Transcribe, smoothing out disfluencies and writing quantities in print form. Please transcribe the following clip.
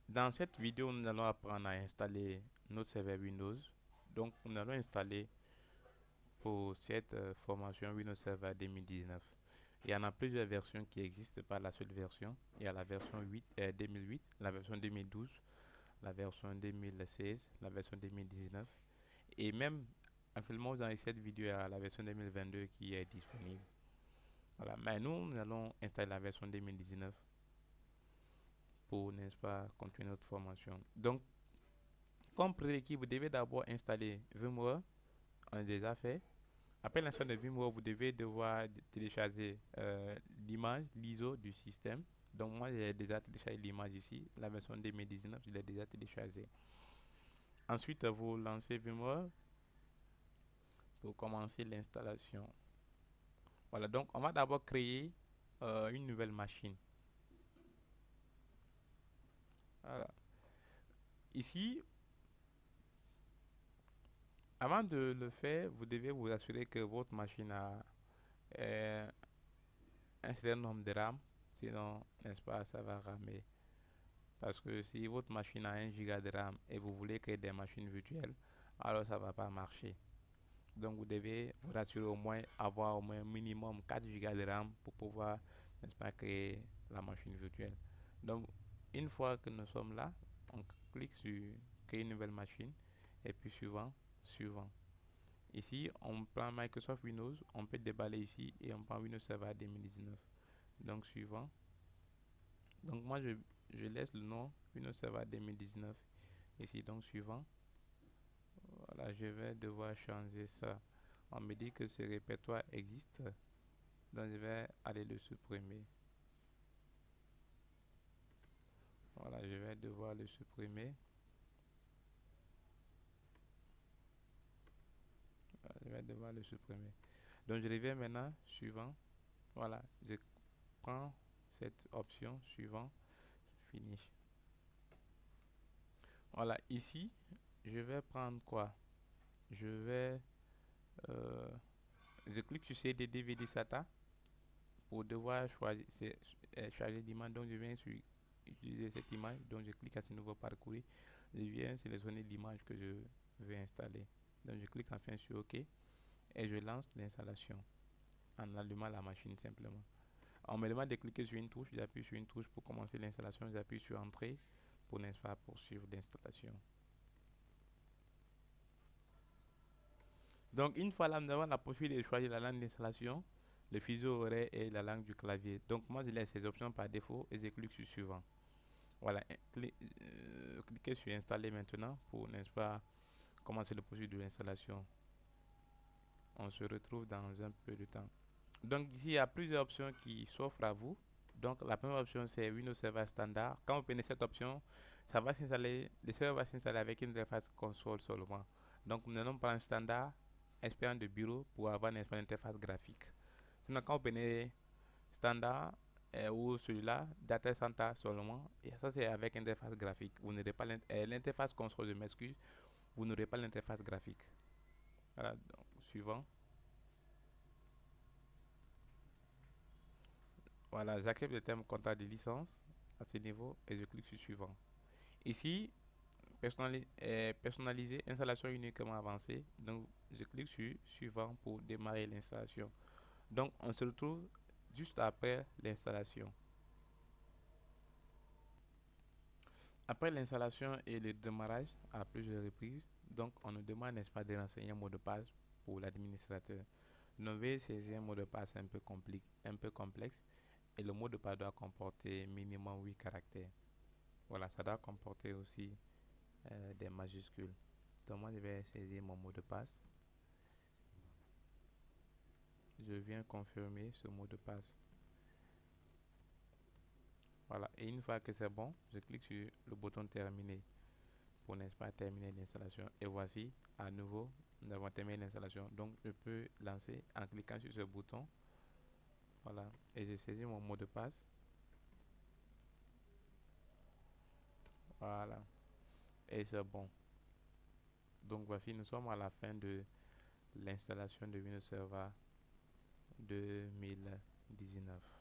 Dans cette vidéo, nous allons apprendre à installer notre serveur Windows. Donc, nous allons installer pour cette formation Windows Server 2019. Il y en a plusieurs versions qui existent, pas la seule version. Il y a la version 2008, la version 2012, la version 2016, la version 2019. Et même actuellement, dans cette vidéo, il y a la version 2022 qui est disponible. Voilà. Mais nous allons installer la version 2019 pour, n'est-ce pas, continuer notre formation. Donc, comme prérequis, vous devez d'abord installer VMware. On a déjà fait. Après l'installation de VMware, vous devez devoir télécharger l'image, l'ISO du système. Donc moi, j'ai déjà téléchargé l'image ici. La version 2019, je l'ai déjà téléchargée. Ensuite, vous lancez VMware pour commencer l'installation. Voilà, donc on va d'abord créer une nouvelle machine. Voilà. Ici, avant de le faire, vous devez vous assurer que votre machine a euh, un certain nombre de RAM. Sinon, n'est-ce pas, ça va ramer. Parce que si votre machine a 1 giga de RAM et vous voulez créer des machines virtuelles, alors ça ne va pas marcher. Donc vous devez vous rassurer au moins avoir au moins minimum 4 gigas de RAM pour pouvoir, n'est-ce pas, créer la machine virtuelle. Donc une fois que nous sommes là, on clique sur créer une nouvelle machine et puis suivant. Ici, on prend Microsoft Windows, on peut déballer ici et on prend Windows Server 2019. Donc suivant. Donc moi je laisse le nom Windows Server 2019 ici, donc suivant. Voilà, je vais devoir changer ça. On me dit que ce répertoire existe, donc je vais aller le supprimer. Voilà, je vais devoir le supprimer. Voilà, je vais devoir le supprimer. Donc je reviens maintenant, suivant. Voilà, je prends cette option, suivant, finish. Voilà, ici, je vais prendre quoi? Je vais, euh, je clique sur CD DVD SATA pour devoir choisir, charger l'image. Donc je viens sur utiliser cette image. Donc je clique à ce nouveau parcours. Je viens sélectionner l'image que je vais installer. Donc je clique enfin sur OK et je lance l'installation en allumant la machine simplement. On me demande de cliquer sur une touche. J'appuie sur une touche pour commencer l'installation. J'appuie sur Entrée pour, n'est-ce pas, poursuivre l'installation. Donc une fois là, nous avons la possibilité de choisir la langue d'installation, le fuseau horaire et la langue du clavier. Donc moi je laisse ces options par défaut et je clique sur suivant. Voilà, cliquez sur installer maintenant pour, n'est-ce pas, commencer le processus de l'installation. On se retrouve dans un peu de temps. Donc ici il y a plusieurs options qui s'offrent à vous. Donc la première option c'est Windows Server Standard. Quand vous prenez cette option, ça va s'installer, le serveur va s'installer avec une interface console seulement. Donc nous allons prendre standard, expérience de bureau pour avoir une interface graphique. Sinon quand vous prenez standard ou celui-là, data center seulement, et ça c'est avec interface graphique. Vous n'aurez pas l'interface console, je m'excuse, vous n'aurez pas l'interface graphique. Voilà, donc, suivant. Voilà, j'accepte le terme contrat de licence à ce niveau et je clique sur suivant. Ici, personnaliser, installation uniquement avancée. Donc, je clique sur suivant pour démarrer l'installation. Donc, on se retrouve juste après l'installation. Après l'installation et le démarrage à plusieurs reprises, donc on nous demande, n'est-ce pas, de renseigner un mot de passe pour l'administrateur. Nous veuillez saisir un mot de passe un peu complexe et le mot de passe doit comporter minimum 8 caractères. Voilà, ça doit comporter aussi des majuscules. Donc moi je vais saisir mon mot de passe. Je viens confirmer ce mot de passe. Voilà, et une fois que c'est bon, je clique sur le bouton terminer pour, n'est-ce pas, terminer l'installation. Et voici, à nouveau, nous avons terminé l'installation. Donc je peux lancer en cliquant sur ce bouton. Voilà, et j'ai saisi mon mot de passe. Voilà, et c'est bon. Donc voici, nous sommes à la fin de l'installation de Windows Server 2019.